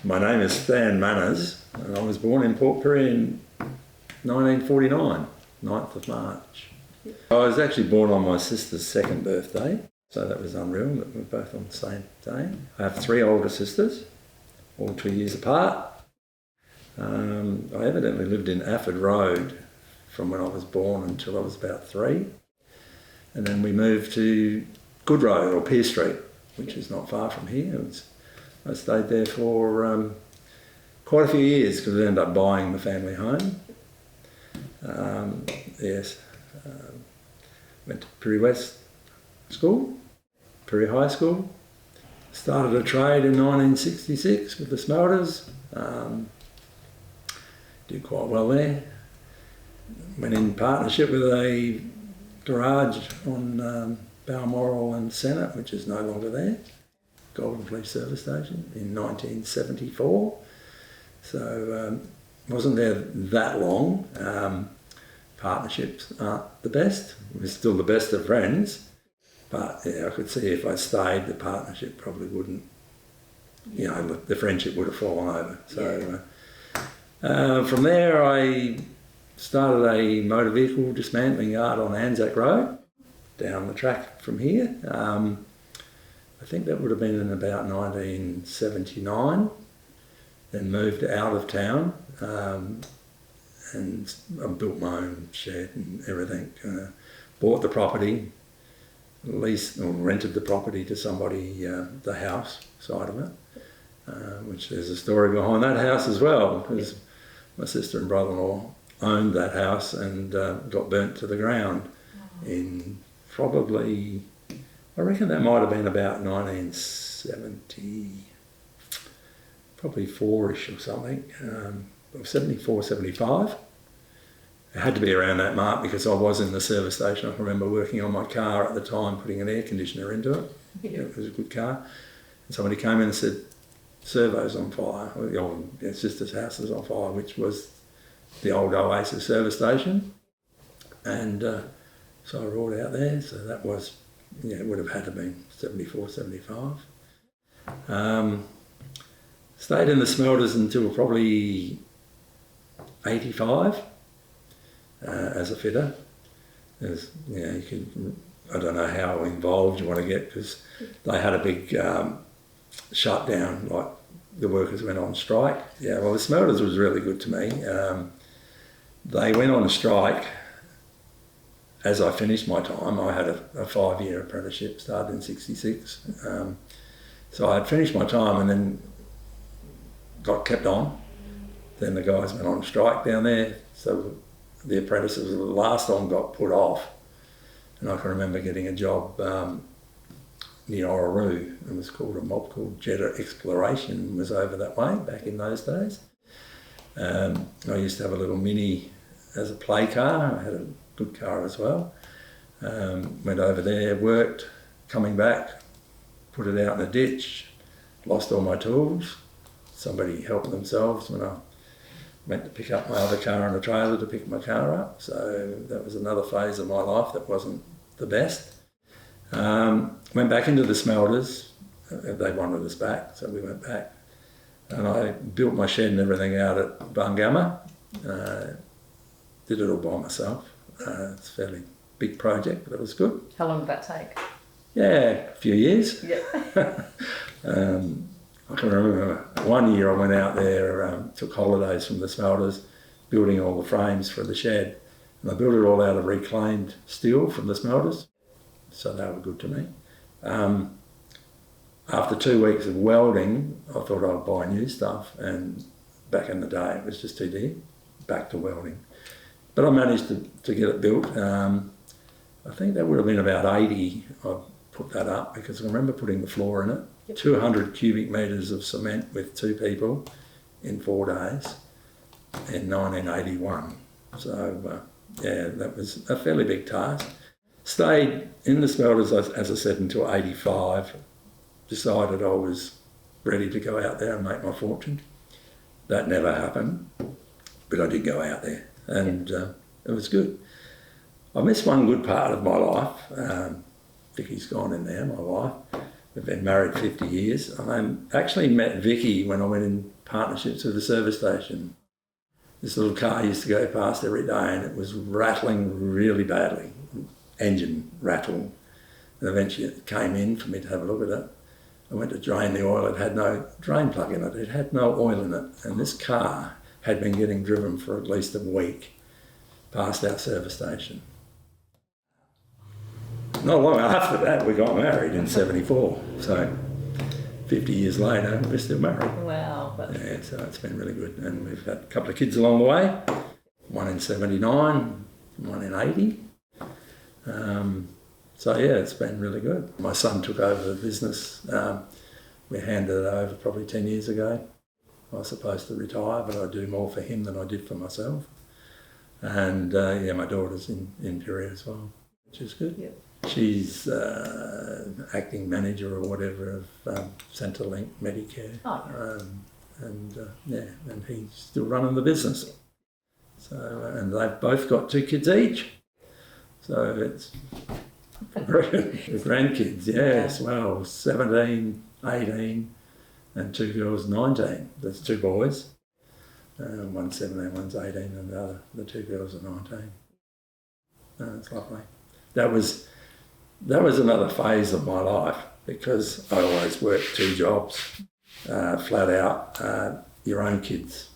My name is Stan Manners, and I was born in Port Pirie in 1949, 9th of March. I was actually born on my sister's second birthday, so that was unreal that we're both on the same day. I have 3 older sisters, all 2 years apart. I evidently lived in Afford Road from when I was born until I was about 3. And then we moved to Good Road, or Pier Street, which is not far from here. I stayed there for quite a few years because we ended up buying the family home. Went to Pirie West School, Pirie High School. Started a trade in 1966 with the smelters. Did quite well there. Went in partnership with a garage on Balmoral and Senate, which is no longer there. Golden Fleece Service Station in 1974. So wasn't there that long. Partnerships aren't the best. We're still the best of friends, but yeah, I could see if I stayed, the partnership probably wouldn't, the friendship would have fallen over. So from there I started a motor vehicle dismantling yard on Anzac Road, down the track from here. I think that would have been in about 1979. Then moved out of town and I built my own shed and everything. Bought the property, leased or rented the property to somebody, the house side of it, which there's a story behind that house as well, because my sister and brother-in-law owned that house and got burnt to the ground in probably, I reckon that might have been about 1970, probably 4-ish or something, 74, 75. It had to be around that mark because I was in the service station. I can remember working on my car at the time, putting an air conditioner into it. Yeah. It was a good car. And somebody came in and said, servo's on fire, or the old sister's house is on fire, which was the old Oasis service station. And so I roared out there, so that was, it would have had to have been 74, 75. Stayed in the smelters until probably 85 as a fitter. I don't know how involved you want to get because they had a big shutdown, like the workers went on strike. Yeah, well, the smelters was really good to me. They went on a strike. As I finished my time, I had a 5-year apprenticeship, started in 66. So I had finished my time and then got kept on. Then the guys went on strike down there, so the apprentices, the last one got put off. And I can remember getting a job near Orroroo. It was called a mob called Jetta Exploration, was over that way back in those days. I used to have a little Mini as a play car. I had a good car as well. Went over there, worked, coming back, put it out in the ditch, lost all my tools. Somebody helped themselves when I went to pick up my other car on a trailer to pick my car up. So that was another phase of my life that wasn't the best. Went back into the smelters. They wanted us back, so we went back. And I built my shed and everything out at Bungamma. Did it all by myself. It's a fairly big project, but it was good. How long did that take? Yeah, a few years. Yeah. I can remember one year I went out there, took holidays from the smelters, building all the frames for the shed. And I built it all out of reclaimed steel from the smelters, so they were good to me. After 2 weeks of welding, I thought I'd buy new stuff, and back in the day it was just too dear, back to welding. But I managed to get it built. I think that would have been about 80 I put that up, because I remember putting the floor in it. Yep. 200 cubic metres of cement with 2 people in 4 days in 1981. So that was a fairly big task. Stayed in the smelters, as I said, until 85. Decided I was ready to go out there and make my fortune. That never happened, but I did go out there, and it was good. I missed one good part of my life. Vicky's gone in there, my wife. We've been married 50 years. I actually met Vicki when I went in partnerships with the service station. This little car used to go past every day and it was rattling really badly, engine rattle. And eventually it came in for me to have a look at it. I went to drain the oil, it had no drain plug in it, it had no oil in it. And this car had been getting driven for at least a week past our service station. Not long after that, we got married in 74. So 50 years later, we're still married. Wow. Yeah, so it's been really good. And we've had a couple of kids along the way, one in 79, one in 80. So yeah, it's been really good. My son took over the business. We handed it over probably 10 years ago. I was supposed to retire, but I do more for him than I did for myself. And yeah, my daughter's in period as well, which is good. Yep. She's acting manager or whatever of Centrelink Medicare. Oh. And he's still running the business. So and they've both got 2 kids each. So it's the grandkids, yes, well, 17, 18, and 2 girls, 19. There's 2 boys. One's 17, one's 18, and the 2 girls are 19. It's lovely. That was another phase of my life because I always worked 2 jobs, flat out. Your own kids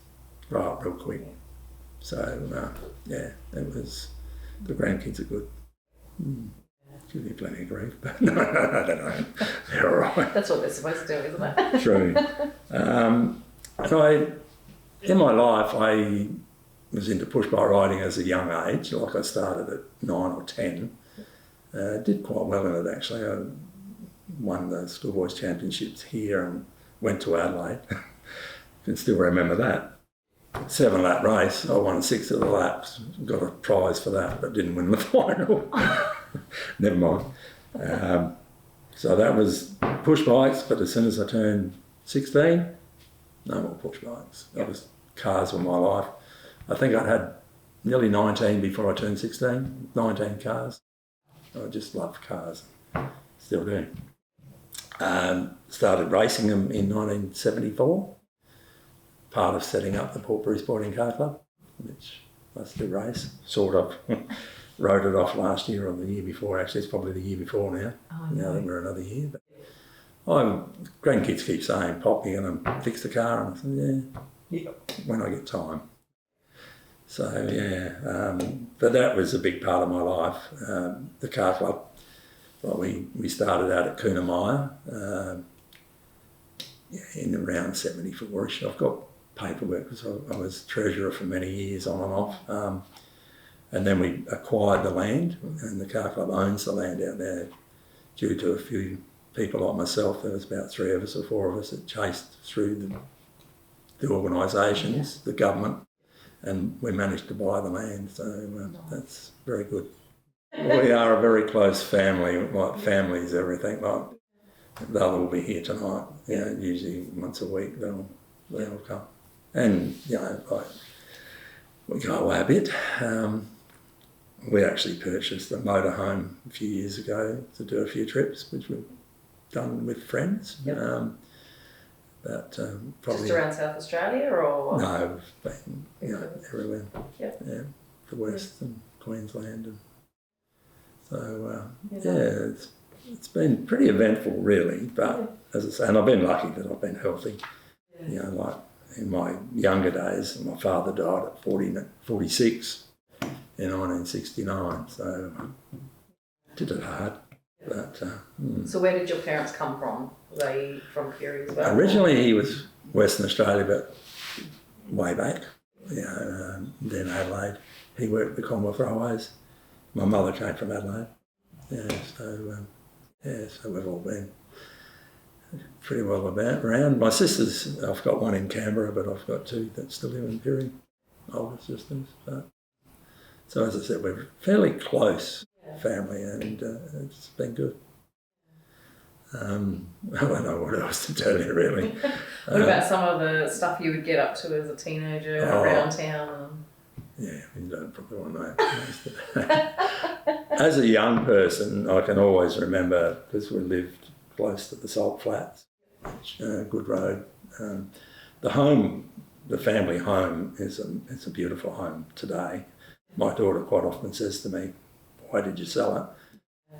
grow up real quick. So yeah, it was. The grandkids are good. Give me plenty of grief, but no, I don't know. They're all right. That's what they're supposed to do, isn't it? True. In my life, I was into push-bike riding as a young age. Like I started at 9 or 10. Did quite well in it actually. I won the schoolboys championships here and went to Adelaide. Can still remember that. 7-lap race. I won 6 of the laps. Got a prize for that, but didn't win the final. Never mind. So that was push bikes. But as soon as I turned 16, no more push bikes. Cars were my life. I think I'd had nearly 19 before I turned 16. 19 cars. I just loved cars. Still do. Started racing them in 1974. Part of setting up the Port Pirie Sporting Car Club, which I still race, sort of. Rode it off last year or the year before. Actually, it's probably the year before now. Oh, now that we're another year. But grandkids keep saying, "Pop, you're going to fix the car," and I said, "Yeah, when I get time." So yeah, but that was a big part of my life. The car club. Well, we started out at Coonamulla in around 74ish. I've got paperwork because I was treasurer for many years on and off. And then we acquired the land, and the car club owns the land out there due to a few people like myself. There was about 3 of us or 4 of us that chased through the organisations, the government, and we managed to buy the land. So that's very good. We are a very close family. Like family's everything. Like they'll all be here tonight. You know, usually once a week they'll come. And you know, we go away a bit. We actually purchased a motorhome a few years ago to do a few trips, which we've done with friends. Yep. Probably just around South Australia, or no, we've been everywhere. Yep. Yeah, the West and Queensland, and so it's been pretty eventful, really. But as I say, and I've been lucky that I've been healthy. Yeah. You know, like in my younger days, my father died at 46 in 1969, so did it hard. But So where did your parents come from? Were they from Pirie as well? Originally he was Western Australia, but way back, then Adelaide. He worked at the Commonwealth Railways. My mother came from Adelaide. So we've all been pretty well around. My sisters, I've got one in Canberra, but I've got 2 that still live in Pirie, older sisters. So as I said, we're fairly close family, and it's been good. I don't know what else to tell you, really. What about some of the stuff you would get up to as a teenager around town? Yeah, you don't probably want to know most of that. As a young person, I can always remember, because we lived close to the Salt Flats, which, good road. The family home it's a beautiful home today. My daughter quite often says to me, "Why did you sell it?"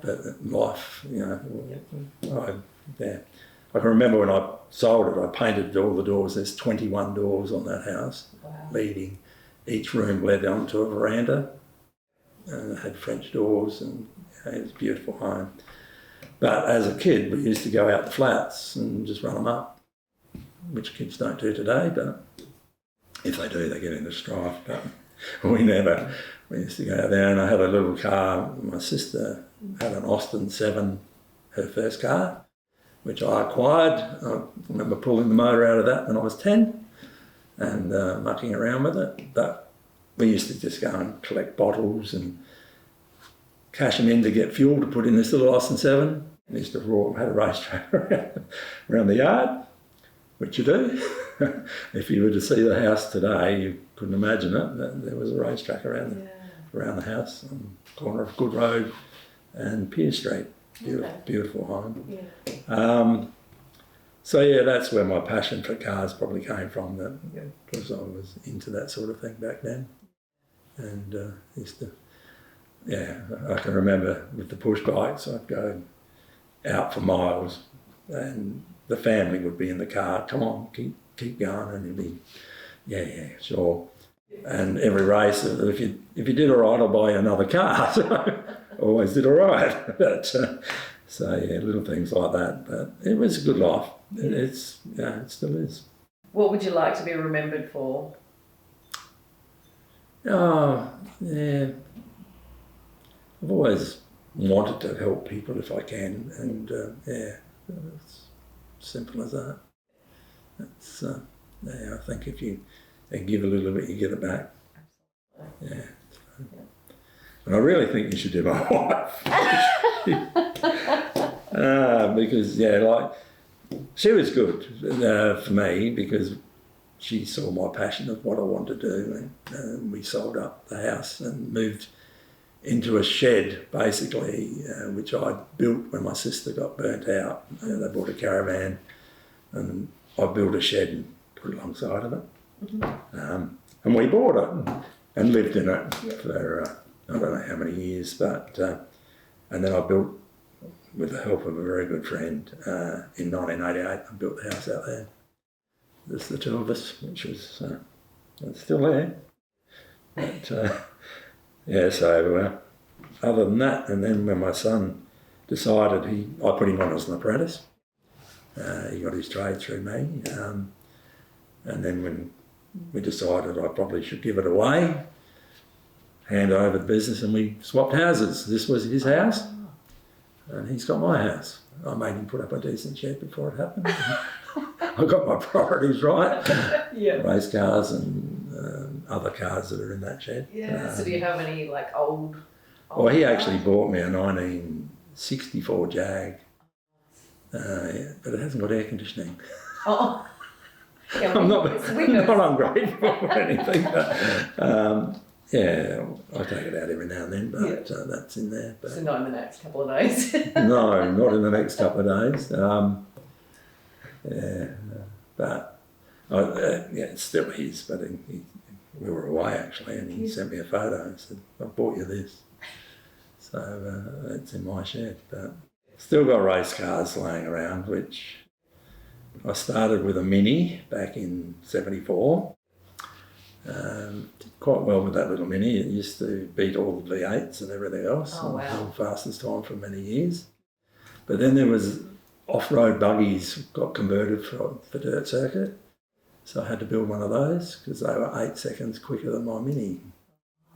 But life, I can remember when I sold it, I painted all the doors. There's 21 doors on that house, leading. Each room led onto a veranda, and it had French doors, and it was a beautiful home. But as a kid, we used to go out the flats and just run them up, which kids don't do today, but if they do, they get into strife. But we never. We used to go out there, and I had a little car. My sister had an Austin 7, her first car, which I acquired. I remember pulling the motor out of that when I was 10 and mucking around with it. But we used to just go and collect bottles and cash them in to get fuel to put in this little Austin 7. We used to had a racetrack around the yard, which you do. If you were to see the house today, you couldn't imagine it. There was a racetrack around the house on the corner of Good Road and Pier Street. Beautiful home. Yeah. So that's where my passion for cars probably came from, because I was into that sort of thing back then. And used to, I can remember with the push bikes, I'd go out for miles and the family would be in the car, "Come on, keep going," and you'd be, yeah, sure. And every race, if you did all right, I'll buy you another car. So always did all right. But, little things like that. But it was a good life. It still is. What would you like to be remembered for? Oh, yeah. I've always wanted to help people if I can, and it's simple as that. It's I think if you give a little bit, you get it back. Yeah. And I really think you should do my wife. Because she was good for me, because she saw my passion of what I wanted to do, and we sold up the house and moved into a shed, basically, which I built when my sister got burnt out. They bought a caravan, and I built a shed and put it alongside of it. Mm-hmm. And we bought it and lived in it for I don't know how many years, but and then I built, with the help of a very good friend, in 1988, I built the house out there. There's the two of us, which was it's still there. But so other than that, and then when my son decided, I put him on as an apprentice. He got his trade through me, and then when we decided I probably should give it away, hand over the business, and we swapped houses. This was his house, and he's got my house. I made him put up a decent shed before it happened. I got my priorities right. Race cars and other cars that are in that shed. So do you have any old well, he actually bought me a 1964 Jag, but it hasn't got air conditioning. Oh. Yeah, I'm not ungrateful or anything, but I take it out every now and then, but that's in there. But so not in the next couple of days? No, not in the next couple of days. But it's still his, but we were away actually, and he sent me a photo and said, "I bought you this." So it's in my shed, but still got race cars laying around, which I started with a Mini back in '74. Did quite well with that little Mini. It used to beat all the V8s and everything else. Oh, wow. Fastest time for many years. But then there was off-road buggies got converted for the dirt circuit. So I had to build one of those because they were 8 seconds quicker than my Mini.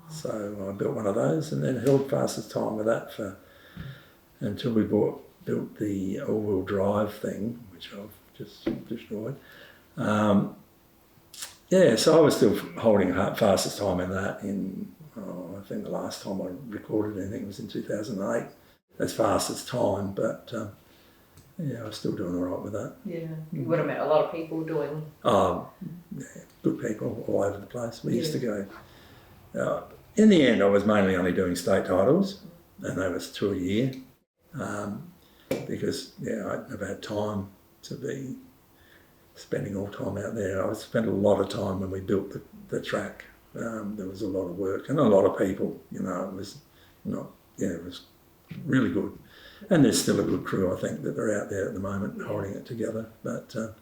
So I built one of those and then held fastest time with that until we built the all-wheel drive thing, which I've just destroyed. So I was still holding fastest time in that I think the last time I recorded anything was in 2008 as fastest time, but I was still doing all right with that. Yeah, you would have met a lot of people doing... good people all over the place. We used to go... in the end, I was mainly only doing state titles, and that was 2 a year. because I'd never had time to be spending all time out there. I spent a lot of time when we built the track. There was a lot of work and a lot of people. It was it was really good. And there's still a good crew, I think, that are out there at the moment holding it together. But it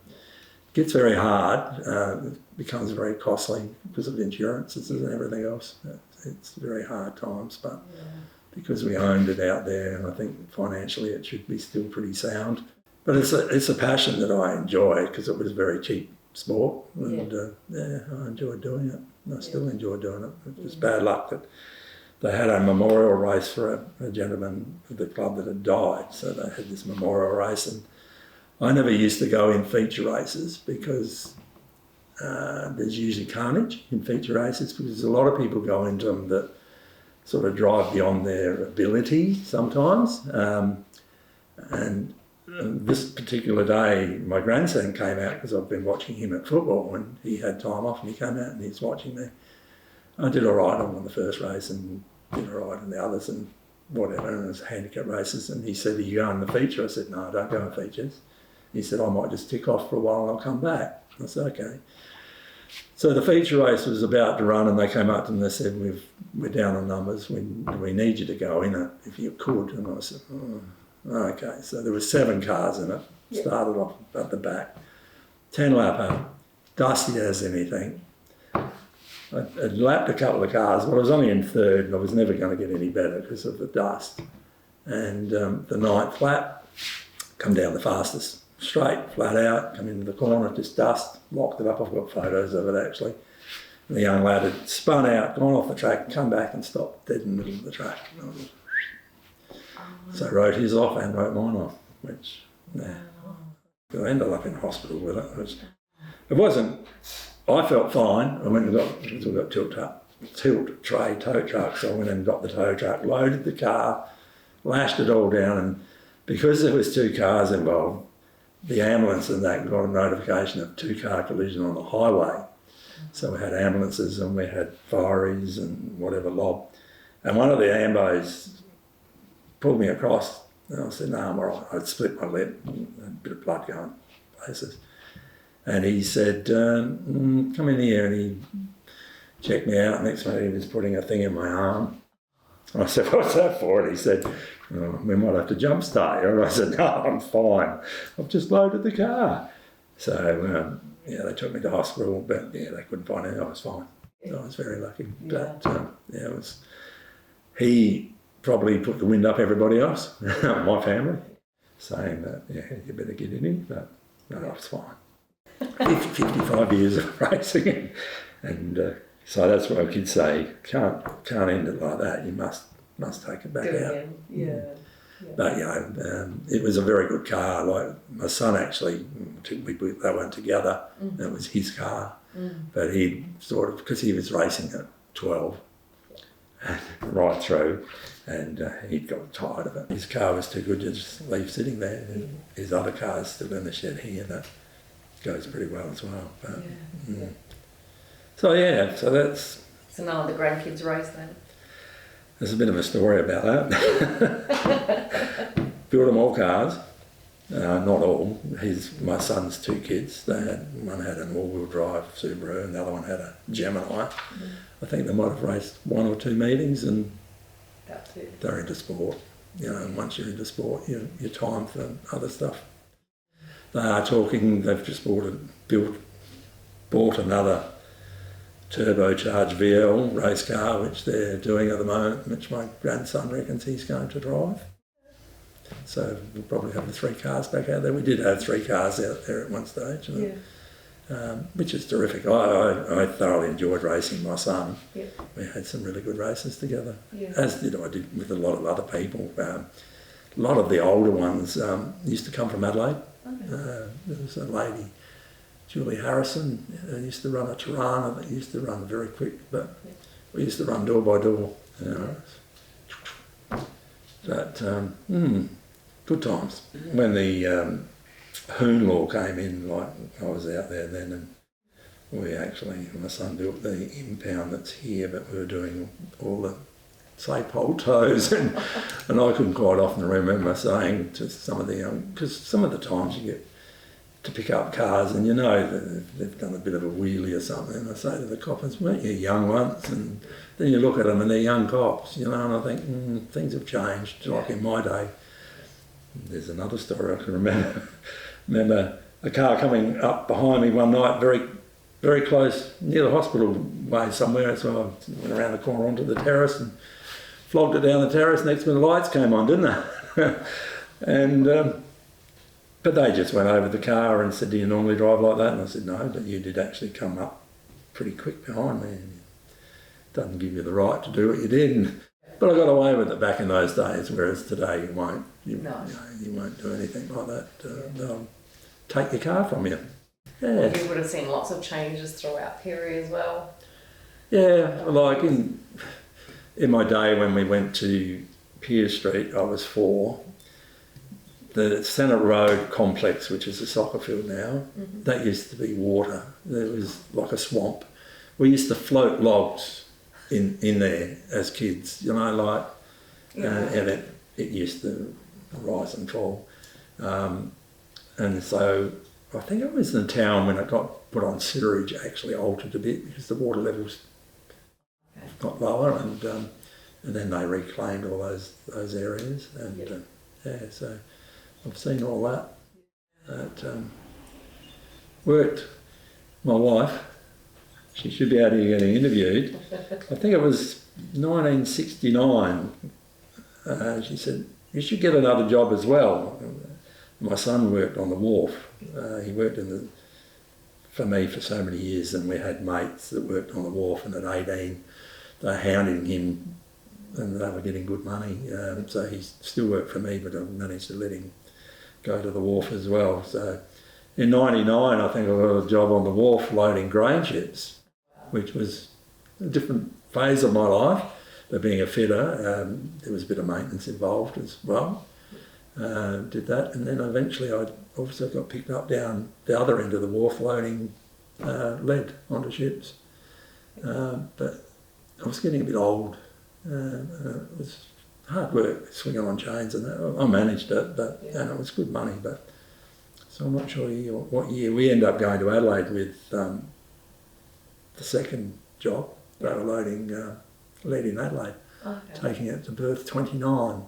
gets very hard. It becomes very costly because of insurances and everything else. It's very hard times, but because we owned it out there, and I think financially it should be still pretty sound. But it's a passion that I enjoy because it was a very cheap sport, and I enjoyed doing it. And I still enjoy doing it. It was bad luck that they had a memorial race for a gentleman of the club that had died, so they had this memorial race, and I never used to go in feature races because there's usually carnage in feature races because a lot of people go into them that sort of drive beyond their ability sometimes. And this particular day, my grandson came out because I've been watching him at football, and he had time off and he came out and he's watching me. I did all right. I won the first race and did all right in the others and whatever, and it was handicap races. And he said, "Are you going in the feature?" I said, "No, I don't go in features." He said, "I might just tick off for a while and I'll come back." I said, "Okay." So the feature race was about to run, and they came up to me and they said, "We're down on numbers. We need you to go in it if you could." And I said, "Oh, okay." So there were 7 cars in it. Started off at the back, 10 lapper, dusty as anything. I'd lapped a couple of cars, but I was only in third, and I was never going to get any better because of the dust. And the 9th lap, come down the fastest, straight, flat out, come into the corner, just dust, locked it up. I've got photos of it actually. And the young lad had spun out, gone off the track, come back and stopped dead in the middle of the track. So I wrote his off and wrote mine off, which I ended up in hospital with it. It wasn't. I felt fine. I went and got tilt tray tow truck, so I went and got the tow truck, loaded the car, lashed it all down, and because there was 2 cars involved, the ambulance and that got a notification of 2-car collision on the highway. So we had ambulances and we had fireys and whatever lob. And one of the ambos pulled me across, and I said, "No, I'm all right." I'd split my lip, a bit of blood going places. And he said, "Come in here," and he checked me out. Next minute he was putting a thing in my arm. And I said, "What's that for?" And he said, "We might have to jump start you." And I said, "No, I'm fine. I've just loaded the car." So, they took me to hospital, but they couldn't find anything. I was fine. I was very lucky. But, it was... He probably put the wind up everybody else, my family, saying that, you better get in here, but no, I was fine. 55 years of racing, and so that's what kids say, can't end it like that, you must take it back out. But it was a very good car. Like my son actually, they went together, and it was his car, but he sort of, because he was racing at 12 right through, and he'd got tired of it. His car was too good to just leave sitting there. His other car's still in the shed here, that goes pretty well as well. But, so that's... So none of the grandkids race then? There's a bit of a story about that. Built them all cars, not all. My son's 2 kids. One had an all-wheel drive Subaru, and the other one had a Gemini. I think they might have raced 1 or 2 meetings, and they're into sport. And once you're into sport, you're time for other stuff. They are talking. They've just bought another turbocharged VL race car, which they're doing at the moment, which my grandson reckons he's going to drive. So we'll probably have the 3 cars back out there. We did have 3 cars out there at one stage, which is terrific. I thoroughly enjoyed racing my son. We had some really good races together, as did I did with a lot of other people. A lot of the older ones used to come from Adelaide. There was a lady, Julie Harrison, used to run a Tirana that used to run very quick, but we used to run door by door. But good times. When the Hoon law came in, like I was out there then, and my son built the impound that's here, but we were doing all the say toes, and I can quite often remember saying to some of the young, because some of the times you get to pick up cars and you know that they've done a bit of a wheelie or something, and I say to the coppers, weren't you young once? And then you look at them and they're young cops, you know, and I think things have changed, like in my day. There's another story I can remember a car coming up behind me one night, very close, near the hospital way somewhere, so I went around the corner onto the terrace and flogged it down the terrace. Next minute the lights came on, didn't they? And but they just went over the car and said, do you normally drive like that? And I said, no, but you did actually come up pretty quick behind me. And it doesn't give you the right to do what you did. But I got away with it back in those days, whereas today you won't. You won't do anything like that. They'll take your car from you. Yeah. You would have seen lots of changes throughout Perry as well. Yeah, like in my day when we went to Pier Street, I was 4. The Centre Road complex, which is a soccer field now, that used to be water. There was like a swamp. We used to float logs in there as kids, you know, like, and it used to rise and fall. And so I think it was in town when it got put on sewerage, actually altered a bit because the water levels got lower, and then they reclaimed all those areas, and so I've seen all that. Worked. My wife, she should be out here getting interviewed. I think it was 1969. She said, you should get another job as well. My son worked on the wharf. He worked for me for so many years, and we had mates that worked on the wharf, and at 18 they were hounding him and they were getting good money. So he still worked for me, but I managed to let him go to the wharf as well. So in 99, I think I got a job on the wharf loading grain ships, which was a different phase of my life. But being a fitter, there was a bit of maintenance involved as well. Did that, and then eventually I also got picked up down the other end of the wharf loading lead onto ships. But I was getting a bit old. It was hard work, swinging on chains and that. I managed it, but and it was good money. But so I'm not sure what year. We ended up going to Adelaide with the second job. They were loading lead in Adelaide, taking it to berth 29.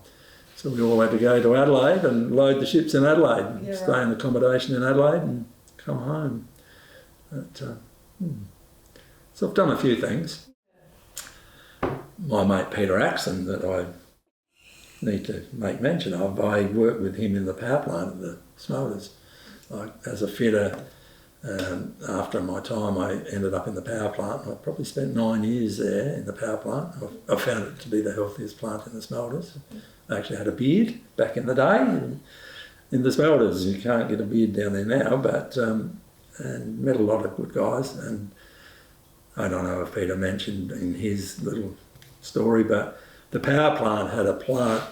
So we all had to go to Adelaide and load the ships in Adelaide, and stay in accommodation in Adelaide and come home. But, so I've done a few things. My mate Peter Axon, that I need to make mention of, I worked with him in the power plant at the smelters. Like, as a fitter, after my time I ended up in the power plant. I probably spent 9 years there in the power plant. I found it to be the healthiest plant in the smelters. I actually had a beard back in the day in the smelters. You can't get a beard down there now, but and met a lot of good guys. And I don't know if Peter mentioned in his little story, but the power plant had a plant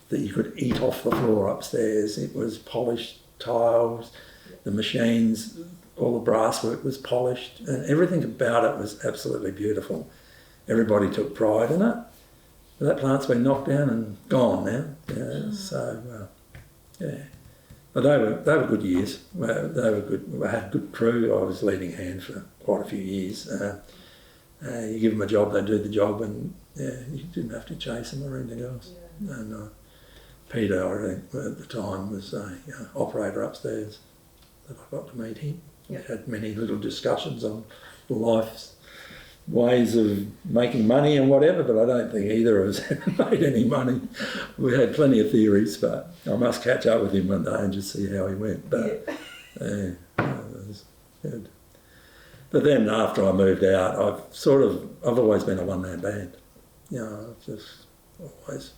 that you could eat off the floor upstairs. It was polished tiles, the machines, all the brass work was polished, and everything about it was absolutely beautiful. Everybody took pride in it. But that plant's been knocked down and gone now. Yeah, so but they were good years. They were good. I had a good crew. I was leading hand for quite a few years. You give them a job, they do the job, and you didn't have to chase them or anything else. Yeah. And Peter, I think at the time, was an operator upstairs that I got to meet him. Yep. We had many little discussions on life's ways of making money and whatever, but I don't think either of us ever made any money. We had plenty of theories, but I must catch up with him one day and just see how he went. But it was good. But then after I moved out, I've always been a one-man band. You know, I've just always,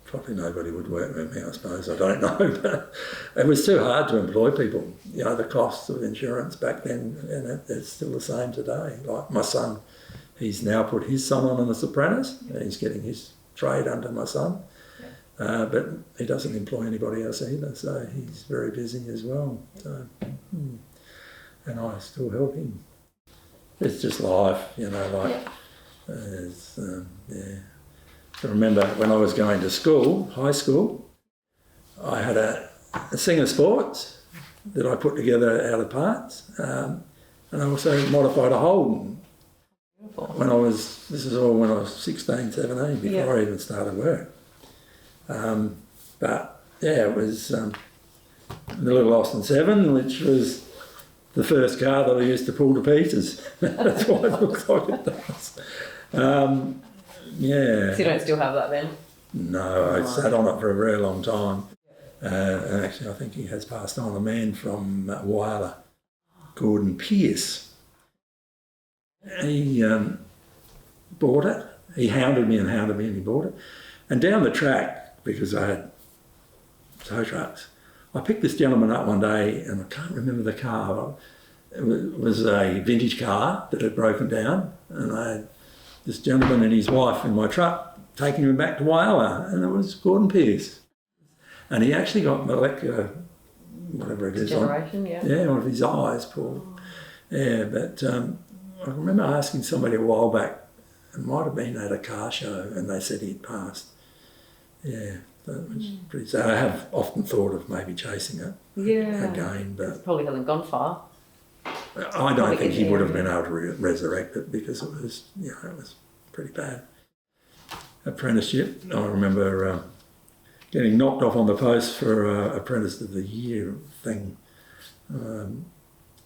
probably nobody would work with me, I suppose, I don't know, but it was too hard to employ people. You know, the costs of insurance back then, and it's still the same today. Like my son, he's now put his son on The Sopranos, and he's getting his trade under my son, but he doesn't employ anybody else either, so he's very busy as well. So, and I still help him. It's just life, you know, like, I remember when I was going to school, high school, I had a Singer Sports that I put together out of parts, and I also modified a Holden. This is all when I was 16, 17, before I even started work. But yeah, it was the little Austin 7, which was the first car that I used to pull to pieces. That's why it looks like it does. Yeah. So you don't still have that then? No, I sat on it for a very long time. And actually, I think he has passed on, a man from Wyler, Gordon Pearce. He bought it. He hounded me and he bought it. And down the track, because I had tow trucks, I picked this gentleman up one day, and I can't remember the car. It was a vintage car that had broken down, and I had this gentleman and his wife in my truck taking him back to Wyler, and it was Gordon Pearce. And he actually got molecular, whatever it is, Degeneration, of his eyes, poor. Yeah, but I remember asking somebody a while back, it might have been at a car show, and they said he'd passed. Yeah, that was pretty sad. I have often thought of maybe chasing it again, but it probably hasn't gone far. I don't think he would have been able to resurrect it, because it was, it was pretty bad. Apprenticeship, I remember getting knocked off on the post for Apprentice of the Year thing.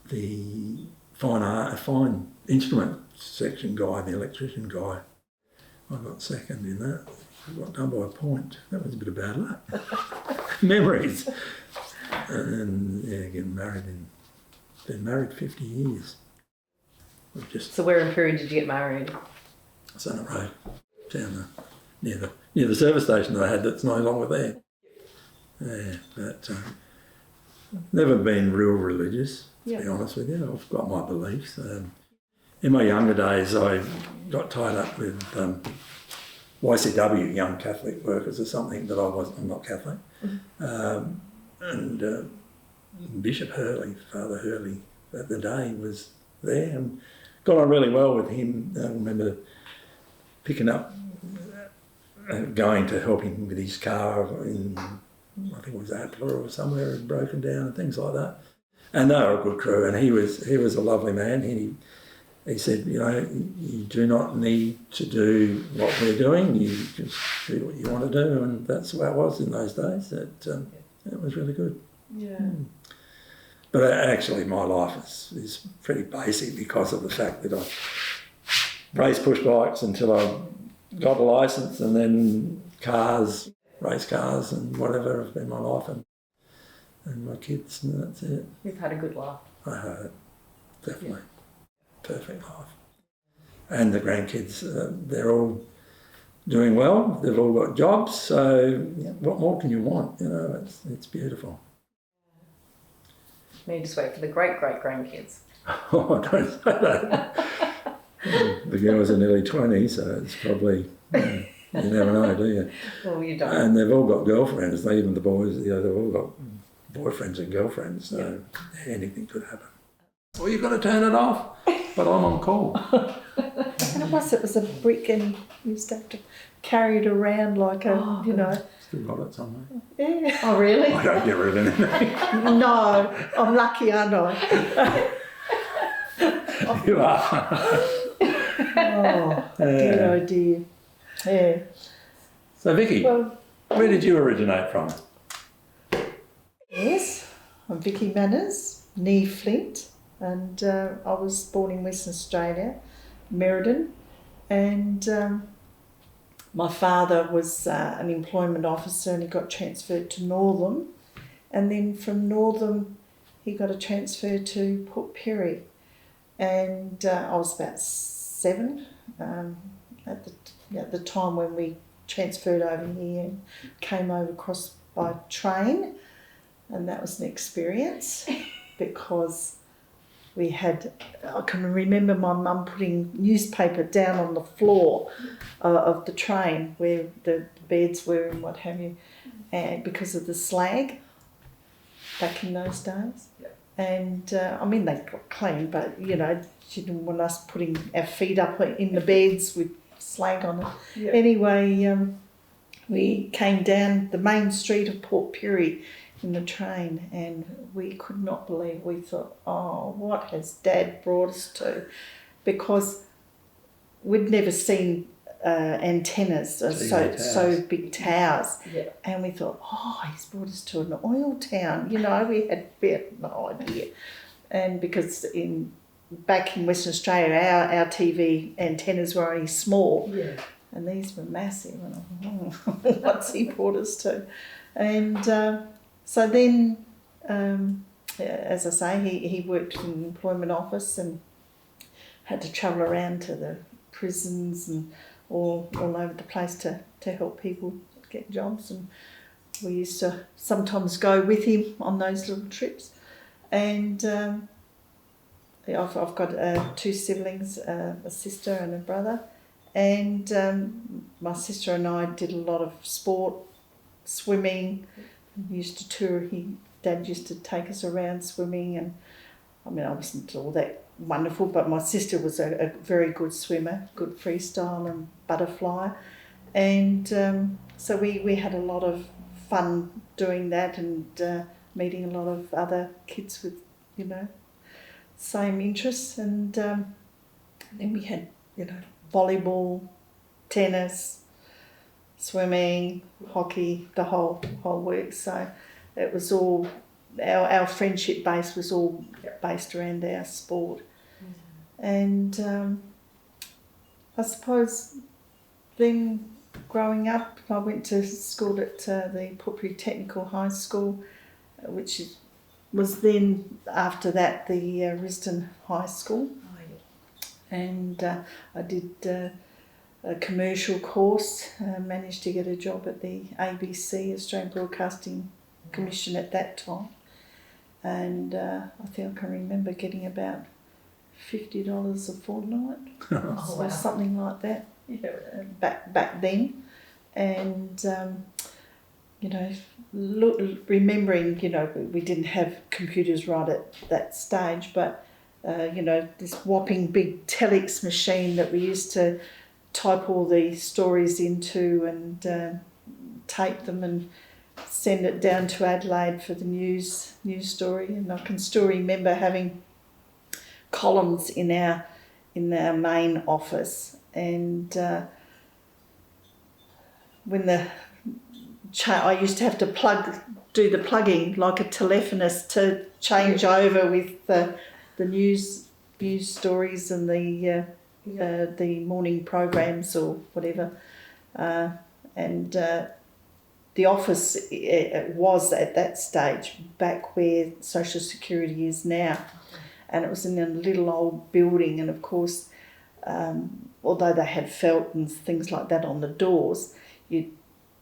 The fine instrument section guy, the electrician guy, I got second in that. I got done by a point. That was a bit of bad luck. Memories. And getting married been married 50 years. So where in Peru did you get married? Summit Road, down near the service station that I had that's no longer there. Yeah, but never been real religious, to be honest with you. I've got my beliefs. In my younger days, I got tied up with YCW, Young Catholic Workers, or something that I'm not Catholic. And Bishop Hurley, Father Hurley, at the day was there, and got on really well with him. I remember picking up, going to help him with his car in, I think it was Atla or somewhere, had broken down and things like that. And they were a good crew, and he was a lovely man. He said, you do not need to do what we're doing, you just do what you want to do, and that's the way it was in those days. It was really good. Yeah. But actually my life is pretty basic because of the fact that I raced push bikes until I got a licence, and then race cars and whatever have been my life, and my kids, and that's it. You've had a good life. I had, definitely. Perfect life. And the grandkids, they're all doing well, they've all got jobs, so what more can you want? It's beautiful. Maybe just wait for the great-great-grandkids. Oh, don't say that. The girls are nearly 20, so it's probably, you never know, do you? Well, you don't. And they've all got girlfriends, even the boys, they've all got boyfriends and girlfriends, so anything could happen. Well, you've got to turn it off, but I'm on call. And it was a brick, and you used to have to carry it around like Still got it somewhere. Yeah. Oh, really? I don't get rid of anything. No, I'm lucky, aren't I? You are. Oh, dear, oh dear. Yeah. So, Vicki, Well, where did you originate from? yes, I'm Vicki Manners, nee Flint, and I was born in Western Australia, Merredin, and my father was an employment officer, and he got transferred to Northam, and then from Northam he got a transfer to Port Perry, and I was about 7 at the time when we transferred over here and came over across by train, and that was an experience because we had, I can remember my mum putting newspaper down on the floor of the train where the beds were and what have you, and because of the slag back in those days. And I mean, they got clean, but she didn't want us putting our feet up in the beds with slag on it. Yeah. Anyway, we came down the main street of Port Pirie in the train, and we could not believe. We thought, oh, what has Dad brought us to? Because we'd never seen antennas, so big towers. Yeah. And we thought, oh, he's brought us to an oil town. You know, we had no idea. And because back in Western Australia, our TV antennas were only small. Yeah. And these were massive. And I thought, oh, what's he brought us to? And so then, as I say, he worked in the employment office and had to travel around to the prisons and all over the place to help people get jobs. And we used to sometimes go with him on those little trips. And I've got 2 siblings, a sister and a brother. And my sister and I did a lot of sport, swimming. We used to tour. Dad used to take us around swimming, and I mean, I wasn't all that wonderful, but my sister was a very good swimmer, good freestyle and butterfly. And so we had a lot of fun doing that, and meeting a lot of other kids with, you know, same interests. And then we had, you know, volleyball, tennis, swimming, hockey, the whole work. So it was all, our friendship base was all based around our sport. And I suppose then growing up, I went to school at the Port Pirie Technical High School, which was then, after that, the Risdon High School. Oh, yeah. And I did a commercial course, managed to get a job at the ABC, Australian Broadcasting Commission at that time. And I think I can remember getting about $50 a fortnight or something like that, back then. And you know, remembering, you know, we didn't have computers right at that stage, but you know, this whopping big telex machine that we used to type all the stories into and tape them and send it down to Adelaide for the news story. And I can still remember having columns in our main office, and when I used to have to do the plugging like a telephonist to change over with the news stories and the morning programs or whatever, and the office was at that stage back where Social Security is now, and it was in a little old building. And of course, although they had felt and things like that on the doors, you'd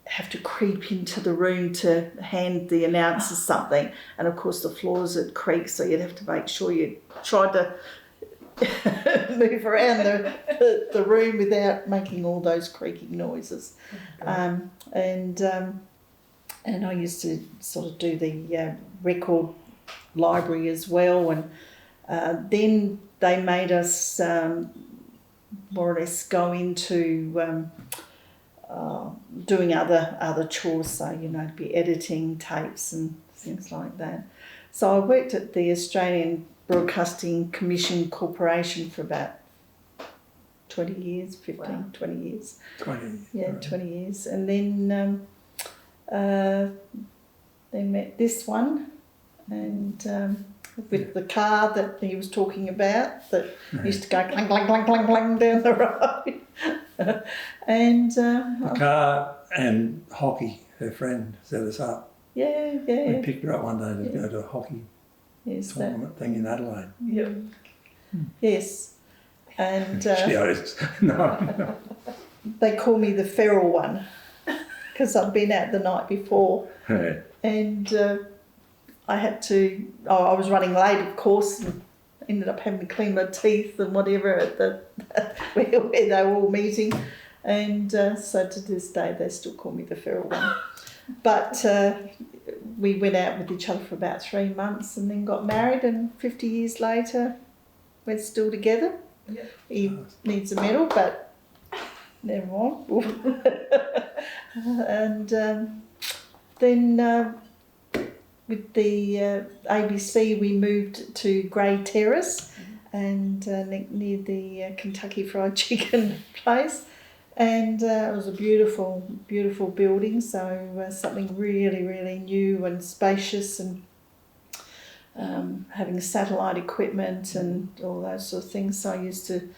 have to creep into the room to hand the announcer something, and of course the floors would creak, so you'd have to make sure you tried to move around the room without making all those creaking noises. And I used to sort of do the record library as well, and then they made us more or less go into doing other chores, so, you know, to be editing tapes and things like that. So I worked at the Australian Broadcasting Commission Corporation for about 20 years, 20 years. 20. Yeah, Right. 20 years. And then they met this one, and with the car that he was talking about that used to go clang, clang, clang, clang, clang down the road. And The car and hockey, her friend set us up. yeah. We picked her up one day to go to a hockey Yes, tournament thing in Adelaide. Yeah. yes. And She owes. No. they call me the feral one because I'd been out the night before. Yeah. And I had to, I was running late, of course, and ended up having to clean my teeth and whatever at the where they were all meeting. And so to this day, they still call me the feral one. But we went out with each other for about 3 months and then got married, and 50 years later, we're still together. Yeah. He needs a medal, but never mind. And then with the ABC, we moved to Grey Terrace, and near the Kentucky Fried Chicken place. And it was a beautiful, beautiful building, so something really, really new and spacious, and having satellite equipment and all those sort of things. So I used to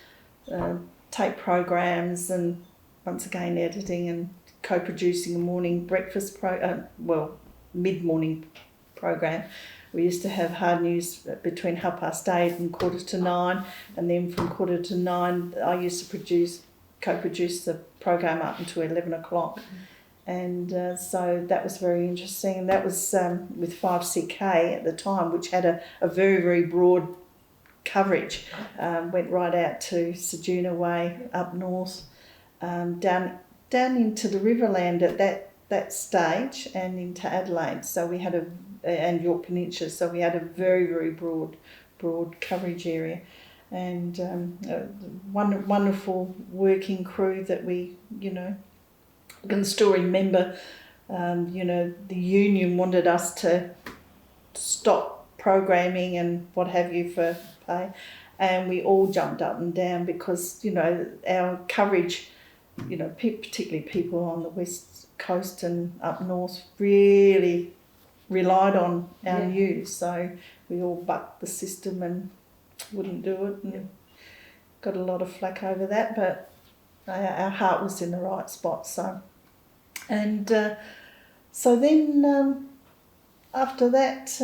tape programs, and once again editing and co-producing a morning breakfast mid-morning program. We used to have hard news between 8:30 and 8:45, and then from 8:45 I used to co-produce the program up until 11 o'clock. And so that was very interesting. That was with 5CK at the time, which had a very, very broad coverage. Went right out to Ceduna Way, up north, down into the Riverland at that stage, and into Adelaide. So we had and York Peninsula. So we had a very, very broad coverage area, and a wonderful working crew that we, I can still remember, the union wanted us to stop programming and what have you for pay, and we all jumped up and down because, our coverage, particularly people on the west coast and up north, really relied on our news, so we all bucked the system and wouldn't do it, and got a lot of flack over that, but our heart was in the right spot. So, and so then after that,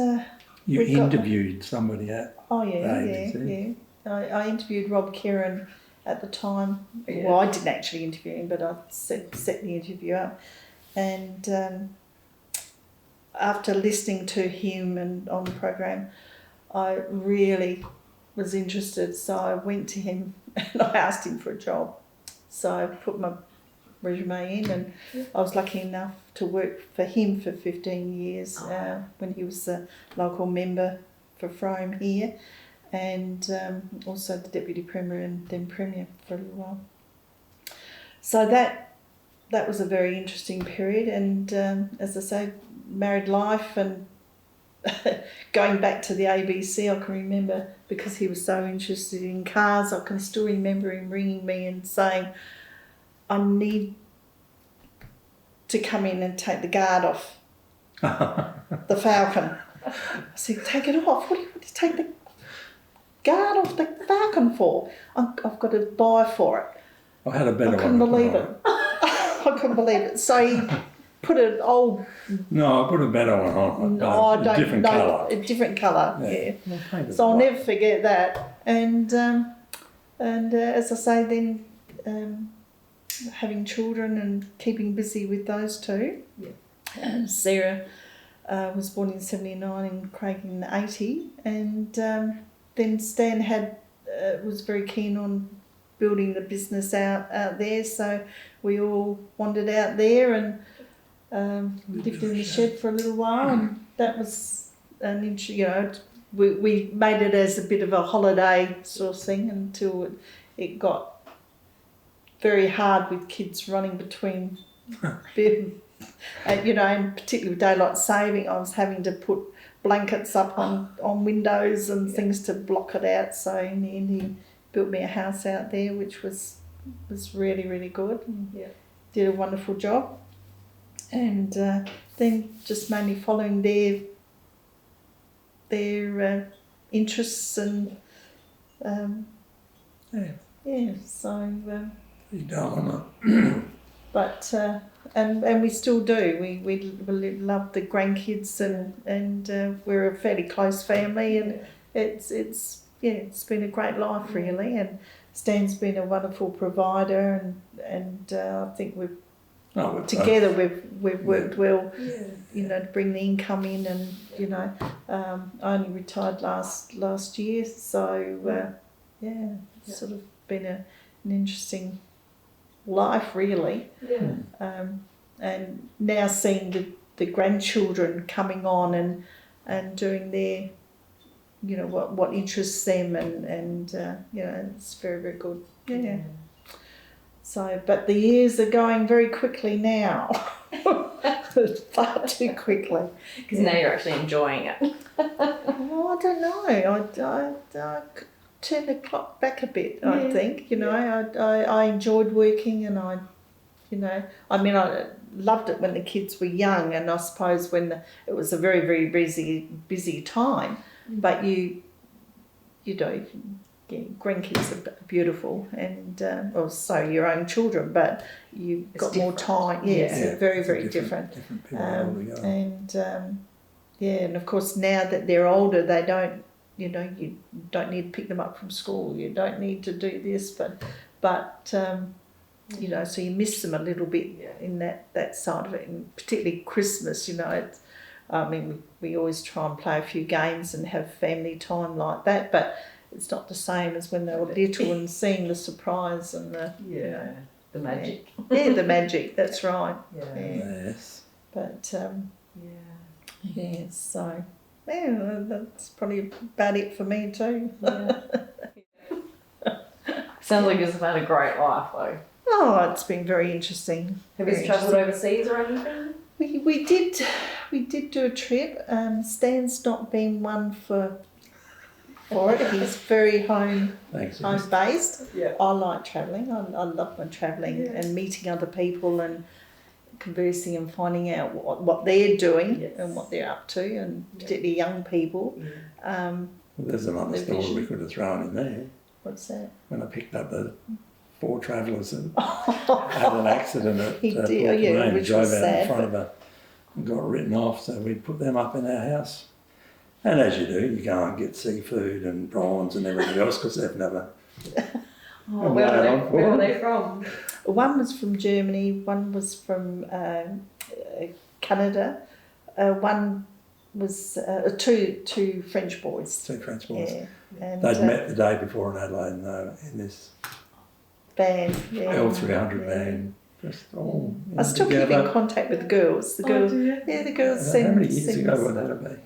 you interviewed somebody at ABC. I interviewed Rob Kieran at the time. Well, I didn't actually interview him, but I set the interview up, and after listening to him and on the program, I really was interested. So I went to him and I asked him for a job. So I put my resume in, and I was lucky enough to work for him for 15 years when he was a local member for Frome here, and also the Deputy Premier and then Premier for a little while. So that was a very interesting period, and as I say, married life, and going back to the ABC, I can remember, because he was so interested in cars, I can still remember him ringing me and saying, I need to come in and take the guard off the Falcon. I said, take it off? What do you take the guard off the Falcon for? I've got to buy for it. I had a better one. I couldn't believe it. I couldn't believe it. So he put an old... No, I put a better one on. No, I don't different know. colour. A different colour, yeah. Well, So I'll never forget that. And as I say, then having children and keeping busy with those two. Yeah. Sarah was born in 79 and Craig in 80. And then Stan was very keen on building the business out there. So we all wandered out there and lived in the shed for a little while, and that was we made it as a bit of a holiday sort of thing until it got very hard with kids running between and particularly with daylight saving, I was having to put blankets up on windows and things to block it out. So in the end, he built me a house out there, which was really, really good, and did a wonderful job. And then just mainly following their interests, and so you don't. but and we still do. We love the grandkids, and we're a fairly close family, and it's been a great life really. And Stan's been a wonderful provider, and I think we've worked well, to bring the income in, and I only retired last year, so sort of been an interesting life really. And now seeing the grandchildren coming on and doing their what interests them, and it's very, very good. So, but the years are going very quickly now. Far too quickly. Because now you're actually enjoying it. Well, I don't know. I could turn the clock back a bit, I think. You know, I enjoyed working, and I loved it when the kids were young, and I suppose when it was a very, very busy time. But you know, grandkids are beautiful, and well, so your own children, but you've got more time. Yes, it's very, very different. Different people altogether. And of course now that they're older, they don't. You know, you don't need to pick them up from school. You don't need to do this, but you know, so you miss them a little bit in that side of it, and particularly Christmas. You know, I mean, we always try and play a few games and have family time like that, but it's not the same as when they were little and seeing the surprise and the the magic. Yeah, the magic. That's right. Yeah. Yes. But Yeah. so that's probably about it for me too. Sounds like you've had a great life though. Oh, it's been very interesting. Have you travelled overseas or anything? We did do a trip. Stan's not been one for it. He's very home based. Yeah. I like travelling. I love my travelling and meeting other people and conversing and finding out what they're doing and what they're up to, and particularly young people. Well, there's another story we could have thrown in there. What's that? When I picked up the 4 travellers and had an accident at Port Domain, which drove out in front of her and got written off, so we'd put them up in our house. And as you do, you go and get seafood and prawns and everything else because they've never... Where were they from? One was from Germany, one was from Canada, one was two French boys. 2 French boys. Yeah. And, They'd met the day before in Adelaide in this band, L300 van. Just all I still keep in contact with the girls. The girls, the girls send. How many years ago would that have been?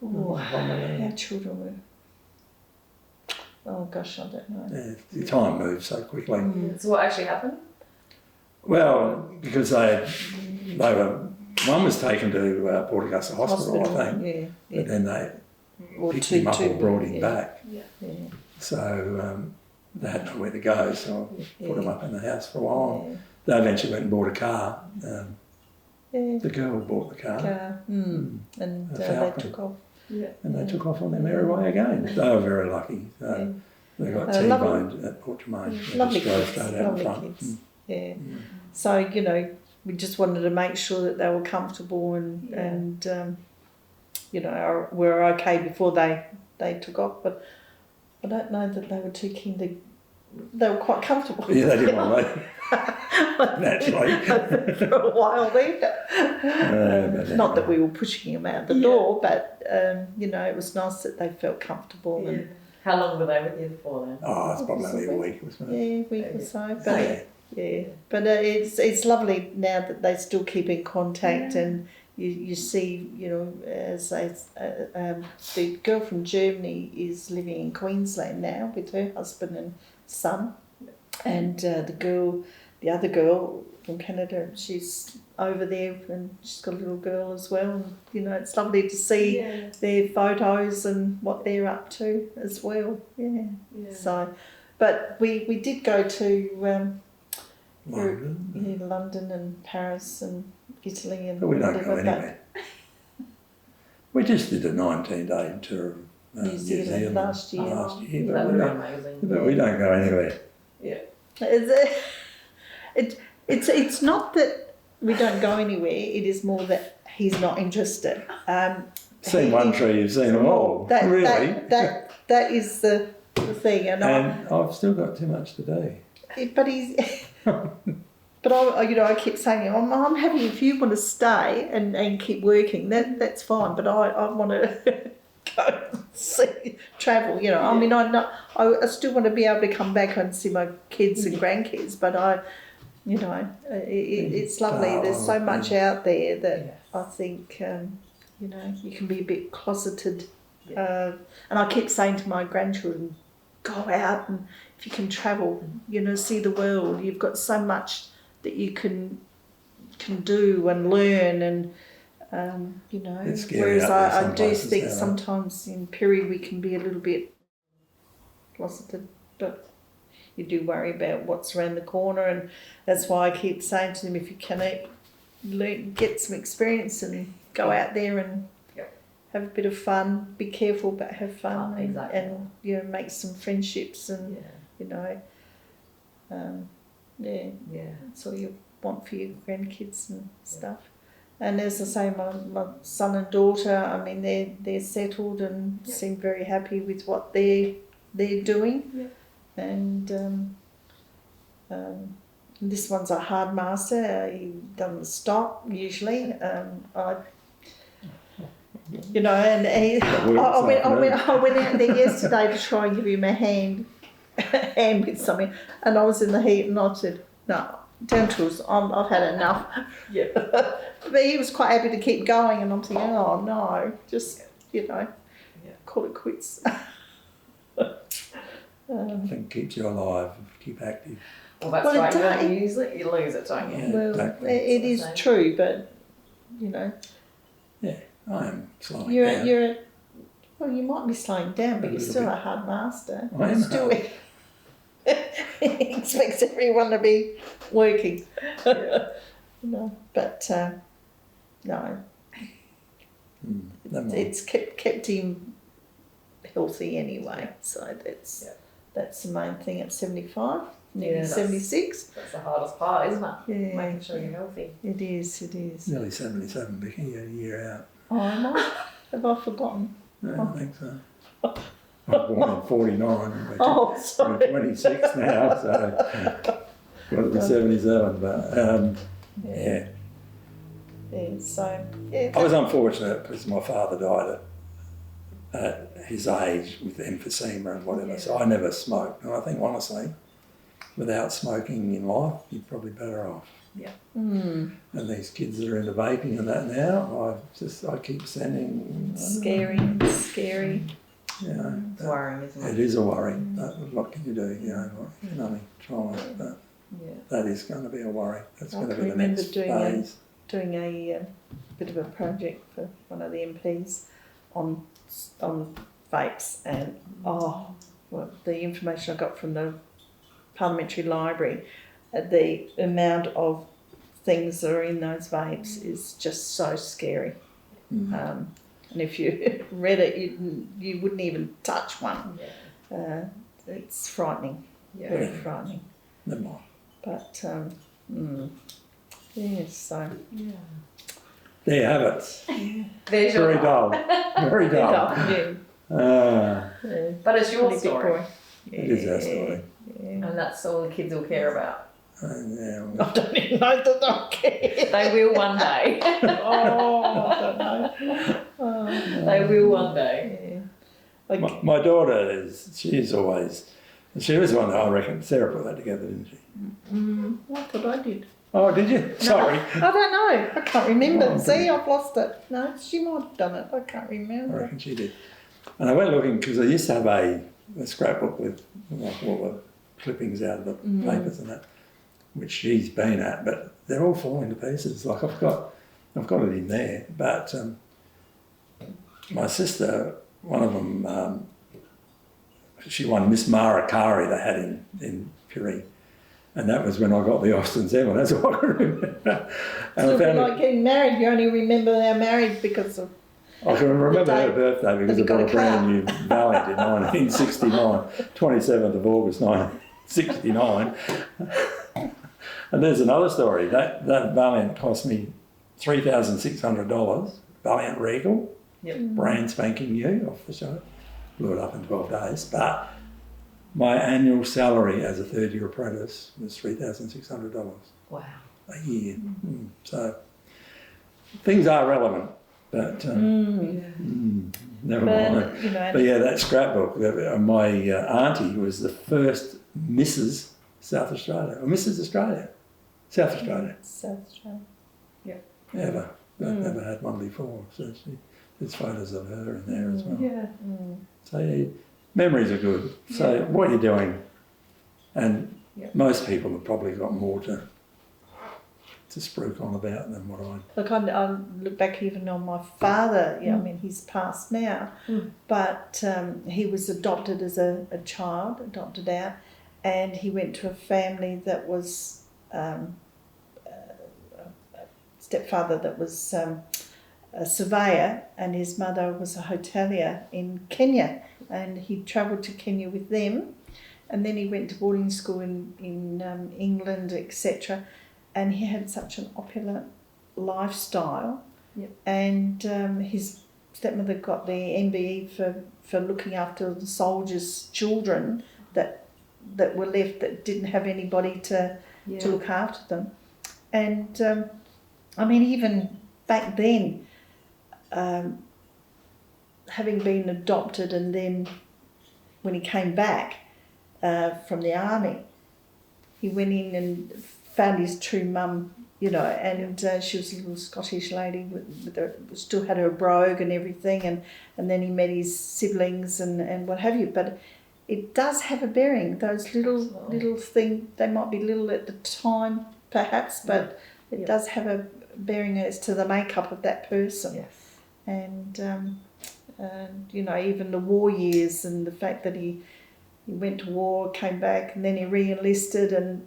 Our children were. Oh gosh, I don't know. Yeah, the time moves so quickly. So what actually happened? Well, because they were. One was taken to Port Augusta Hospital, I think. But then they picked him up or brought him back. Yeah. So they had nowhere to go, so I put him up in the house for a while. They eventually went and bought a car. The girl bought the car. And they took off. Yeah. And they took off on their merry way again. They were very lucky. They got T-boned at Port Domain. Lovely kids. Straight out in front. Kids. Yeah. So, you know, we just wanted to make sure that they were comfortable and you know, were okay before they took off. But I don't know that they were too keen to. They were quite comfortable. Yeah, they didn't want to leave. Naturally. For a while there. Not that we were pushing them out the door, but you know, it was nice that they felt comfortable. Yeah. And, how long were they with you for then? Oh, it's probably a week or so. Yeah, a week or so. But but it's lovely now that they still keep in contact, and you see, you know, as they, the girl from Germany is living in Queensland now with her husband and son, and the other girl from Canada, she's over there and she's got a little girl as well. And, you know, it's lovely to see their photos and what they're up to as well. Yeah. So, but we did go to London and Paris and Italy and but we don't go whatever. anywhere. We just did a 19-day tour of New Zealand last year. But we don't go anywhere. Yeah. It's not that we don't go anywhere. It is more that he's not interested. Seen one tree, you've seen them all. Really? That is the thing. And I've still got too much to do. But he's. But I keep saying, I'm happy if you want to stay and keep working. That's fine. But I want to go travel. You know, I mean, I still want to be able to come back and see my kids and grandkids. But it's lovely. There's so much out there that I think you know, you can be a bit closeted. And I keep saying to my grandchildren, go out and if you can travel, you know, see the world, you've got so much that you can do and learn, and you know. It's scary Whereas out there I some do places think now, though. sometimes in Piri we can be a little bit closeted, but you do worry about what's around the corner, and that's why I keep saying to them, if you can get some experience and go out there and have a bit of fun, be careful but have fun, and you know, make some friendships, and you know, that's all you want for your grandkids and stuff. And as I say, my son and daughter, I mean, they're settled and seem very happy with what they're doing. And this one's a hard master. He doesn't stop usually. You know, and I went out there yesterday to try and give him a hand with something, and I was in the heat, and I said, no, down tools, I've had enough. But he was quite happy to keep going, and I'm thinking, oh no, just, you know, call it quits. I think keeps you alive, keep active. Well, that's right. You don't use it, you lose it, don't you? Yeah, well, exactly. it is true, but you know. Yeah, I am slowing down. Well, you might be slowing down, but you're still a hard master. I am still expects everyone to be working. No, but no, it's kept him healthy anyway. So that's the main thing at 75, nearly 76. That's the hardest part, isn't it? Yeah, making sure you're healthy. It is. Nearly 77, Vicki, a year out. Oh, am I? Have I forgotten? No, I don't think so. I was born in 49. Oh, sorry. I'm 26 now, so got to be 77. But yeah. So I was unfortunate because my father died at his age with emphysema and whatever. So I never smoked, and I think honestly, without smoking in life, you're probably better off. And these kids that are into vaping and that now, I keep sending. Scary. You know, it's worrying, isn't it? It is a worry. But what can you do? You know, you can only try it. But that is going to be a worry. That's going to be the next phase. Doing a bit of a project for one of the MPs on vapes, and the information I got from the parliamentary library, the amount of things that are in those vapes is just so scary. And if you read it, you wouldn't even touch one. It's frightening, very frightening. Never mind. But yes, so there you have it. There's Very your dull. Very dull. But it's your story. It is our story. And that's all the kids will care about. I don't even know that they'll care. They will one day. I don't know. They will one day. My daughter she was one that I reckon Sarah put that together, didn't she? I thought I did. Oh, did you? Sorry. I don't know. I can't remember. See, I've lost it. No, she might have done it. I can't remember. I reckon she did. And I went looking because I used to have a scrapbook with all the clippings out of the papers and that, which she's been at, but they're all falling to pieces. Like I've got it in there, but my sister, one of them, she won Miss Mara Kari they had in Piri, and that was when I got the Austin 7. That's all I can remember. And it's like getting married. You only remember they're married because of. I can remember her birthday because I got a brand new Valiant in 1969, 27th of August 1969. And there's another story. That Valiant cost me $3,600, Valiant Regal, brand spanking new off the show. Blew it up in 12 days. But my annual salary as a third-year apprentice was $3,600. Wow. A year. So things are relevant. But never mind. You know, but yeah, that scrapbook. My auntie was the first Mrs. South Australia, or Mrs. Australia, South Australia. South Australia. Ever. Never had one before. So there's photos of her in there as well. Yeah. So memories are good. So what you're doing And Yep. most people have probably got more to spruik on about than what I. Look, I look back even on my father. I mean, he's passed now, but he was adopted as a child, adopted out, and he went to a family that was a stepfather that was a surveyor, and his mother was a hotelier in Kenya, and he travelled to Kenya with them, and then he went to boarding school in England, etc. And he had such an opulent lifestyle. Yep. And his stepmother got the NBE for looking after the soldiers' children that were left that didn't have anybody to look after them. And I mean, even back then, having been adopted, and then when he came back from the army, he went in and found his true mum, and she was a little Scottish lady still had her brogue and everything, and then he met his siblings and what have you. But it does have a bearing. Those little things, they might be little at the time perhaps, but it does have a bearing as to the makeup of that person. Yes. And even the war years, and the fact that he went to war, came back, and then he re-enlisted, and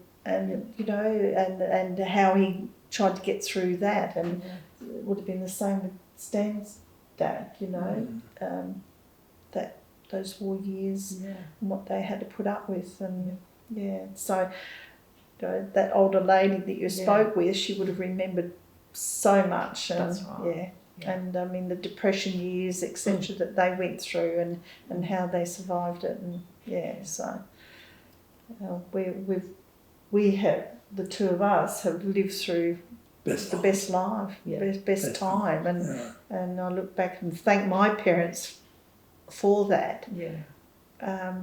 how he tried to get through that, and it would have been the same with Stan's dad, that those war years and what they had to put up with, and so that older lady that you spoke with, she would have remembered so much, and that's right. And I mean the depression years, etc., that they went through, and how they survived it, and so we have, the two of us have lived through the best life, best time, and I look back and thank my parents for that. I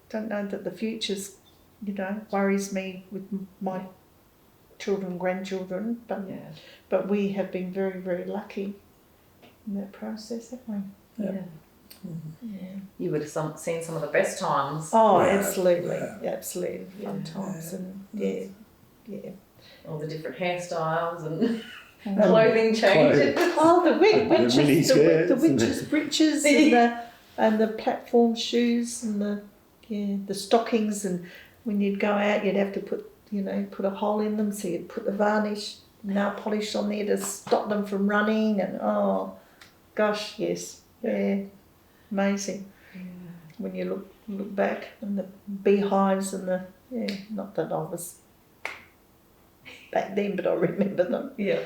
don't know that the future's, worries me with my children, grandchildren, but we have been very, very lucky in that process, haven't we? Yeah. You would have seen some of the best times. Oh, absolutely, absolutely, fun times, and all the different hairstyles and clothing changes. Oh, the witches' breeches, and the platform shoes, and the stockings, and when you'd go out, you'd have to put a hole in them, so you'd put the varnish, nail polish on there to stop them from running, and oh, gosh, yes, amazing. When you look back, and the beehives, and not that I was back then, but I remember them. You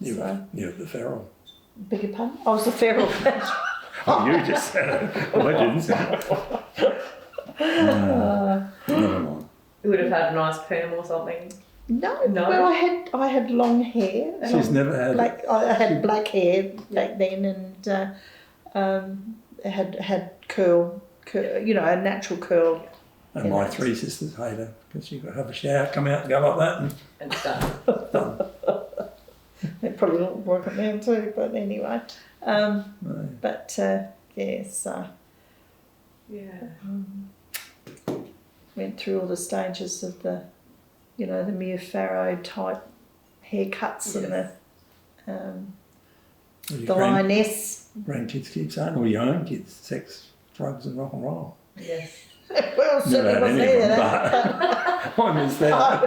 were the feral. Beg your pardon? I was the feral. Oh, you just said it. I didn't say it. Never mind. You would have had a nice perm or something. No. Well, I had long hair. She's never had black. I had black hair back then, and had curl, a natural curl. And my three sisters hate her because she got to have a shower, come out and go like that, and it's done. done. It probably won't work at now too, but anyway. No. But went through all the stages of the, the Mia Farrow type haircuts, and the lioness. Grandkids keep saying, or your own kids, sex, drugs, and rock and roll. Yes. Well, certainly Never had wasn't anyone, there. but I missed that.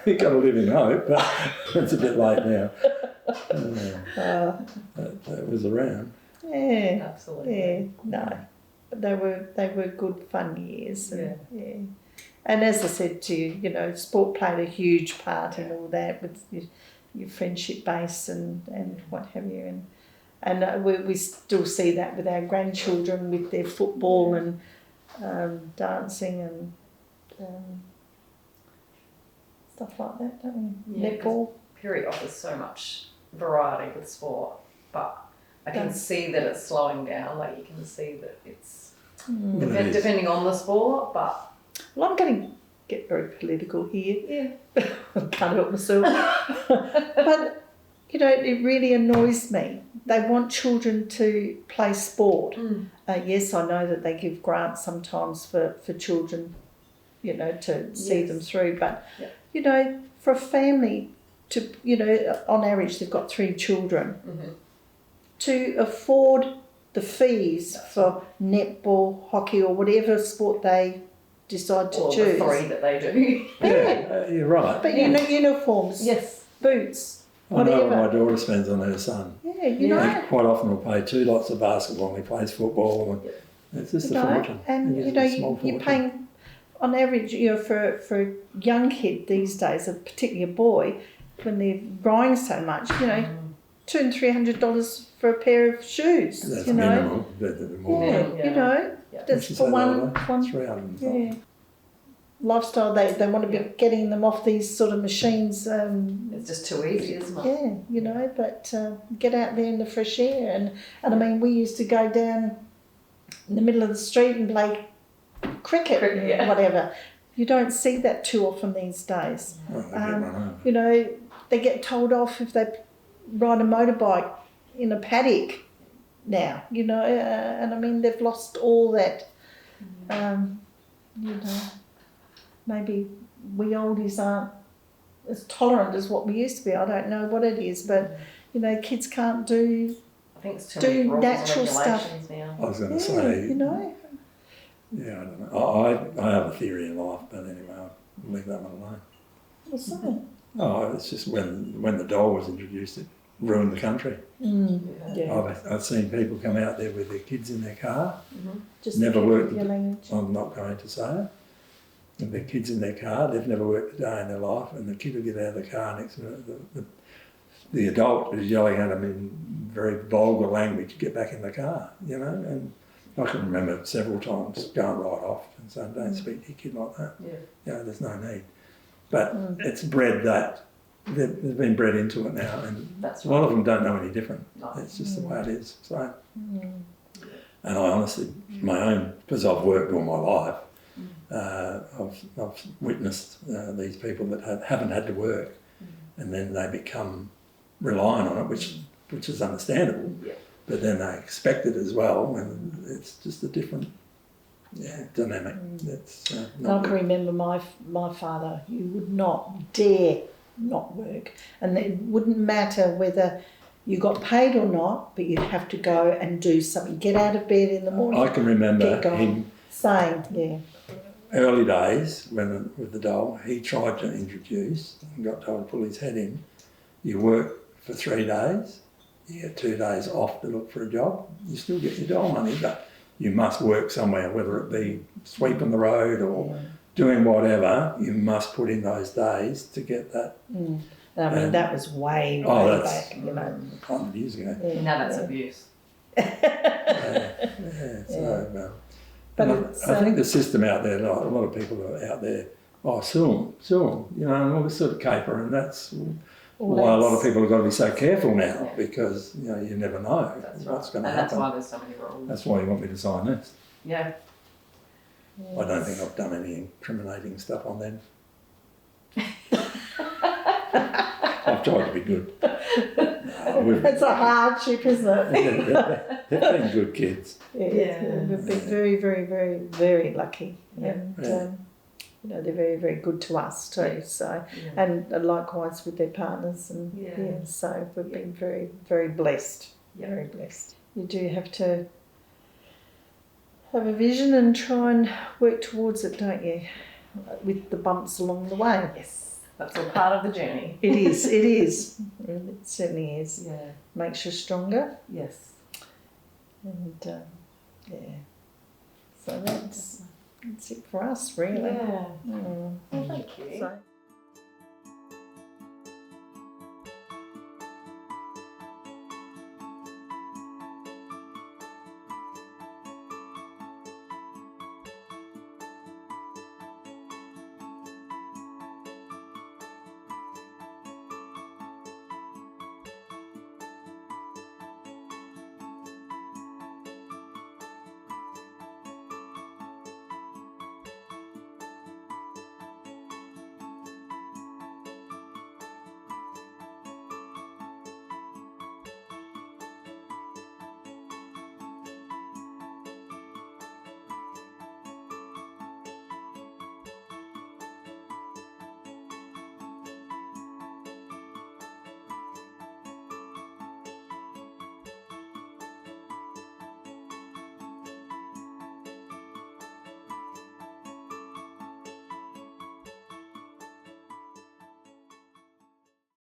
You've got to live in hope, but it's a bit late now. That was around. Yeah, absolutely. Yeah, no, but they were good fun years. And, and as I said to you, sport played a huge part in all that, with your friendship base and what have you, and we still see that with our grandchildren, with their football and dancing and stuff like that, don't we? Netball. Perry offers so much variety with sport, but I can see that it's slowing down. Like, you can see that it's depending on the sport, but... Well, I'm going to get very political here. I can't help myself. But, it really annoys me they want children to play sport. Mm. Yes, I know that they give grants sometimes for children, you know, to see Yes. them through. But, Yeah. you know, for a family to, you know, on average they've got 3 children, Mm-hmm. to afford the fees for netball, hockey or whatever sport they decide to Or choose. the 3 that they do. Yeah, you're right. But, you know, uniforms, Yes. boots, I know what whatever. my daughter spends on her son. Yeah, you Yeah. know. He quite often will play 2 lots of basketball and he plays football. And it's just You a know, fortune. and It you is know, a small you're fortune. paying on average, you know, for a young kid these days, particularly a boy, when they're growing so much, you know, $200 and $300 for a pair of shoes. That's you know, minimal. More yeah, Yeah. you know, Yeah. that's What's for that one. other way? 300 Yeah. Lifestyle, they want to be Yeah. getting them off these sort of machines. It's just too easy, isn't it? Yeah, you know, but get out there in the fresh air, and I mean, we used to go down in the middle of the street and play cricket and Yeah. whatever. You don't see that too often these days. Oh, they get run over. You know, they get told off if they ride a motorbike in a paddock now. You know, and I mean they've lost all that. You know, maybe we oldies aren't as tolerant as what we used to be. I don't know what it is, but you know, kids can't do. I think it's too Do many rules natural and stuff. regulations now. I was going to Yeah, say, you know. yeah, I don't know. I have a theory in life, but anyway, I'll leave that one alone. What's that? Oh, it's just when the doll was introduced, it ruined the country. Yeah. I've seen people come out there with their kids in their car. Just Never keep worked. your language. I'm not going to say it. With their kids in their car, they've never worked a day in their life, and the kid will get out of the car next to the adult is yelling at them in very vulgar language, get back in the car, you know. And I can remember several times going right off and saying, don't speak to your kid like that. Yeah. You know, there's no need. But it's bred that, they've been bred into it now, and That's a lot of them don't know any different. No. It's just the way it is. So, and I honestly, my own, because I've worked all my life, I've witnessed these people that haven't had to work, and then they become reliant on it, which is understandable. Yeah. But then they expect it as well, and it's just a different dynamic. It's I not can good. remember my father. You would not dare not work, and it wouldn't matter whether you got paid or not, but you'd have to go and do something. Get out of bed in the morning. I can remember Get going. him Same, yeah. early days with the doll. He tried to introduce and got told to pull his head in. You work for 3 days, you get 2 days off to look for a job. You still get your doll money, but you must work somewhere, whether it be sweeping the road or doing whatever. You must put in those days to get that. I mean, that was way that's back, you know. 100 years ago. Yeah. Now that's abuse. So, But and it's, I think the system out there, like, a lot of people are out there, sue them, you know, and all this sort of caper, and that's why a lot of people have got to be so careful now, because, you know, you never know That's what's right. going to And that's happen. why there's so many rules. That's why you want me to sign this. Yeah. I don't think I've done any incriminating stuff on them. I've tried to be good. It's a hardship, isn't it? They've been good kids. Yeah. We've been very, very, very, very lucky. And, Yeah. you know, they're very, very good to us too. So, and likewise with their partners. And Yeah. so we've been very, very blessed. Yeah. Very blessed. You do have to have a vision and try and work towards it, don't you? With the bumps along the way. Yes. That's all part of the journey. It is, it is. It certainly is. Yeah. Makes you stronger. Yes. And so that's it for us, really. Yeah. Mm. Well, thank you. So,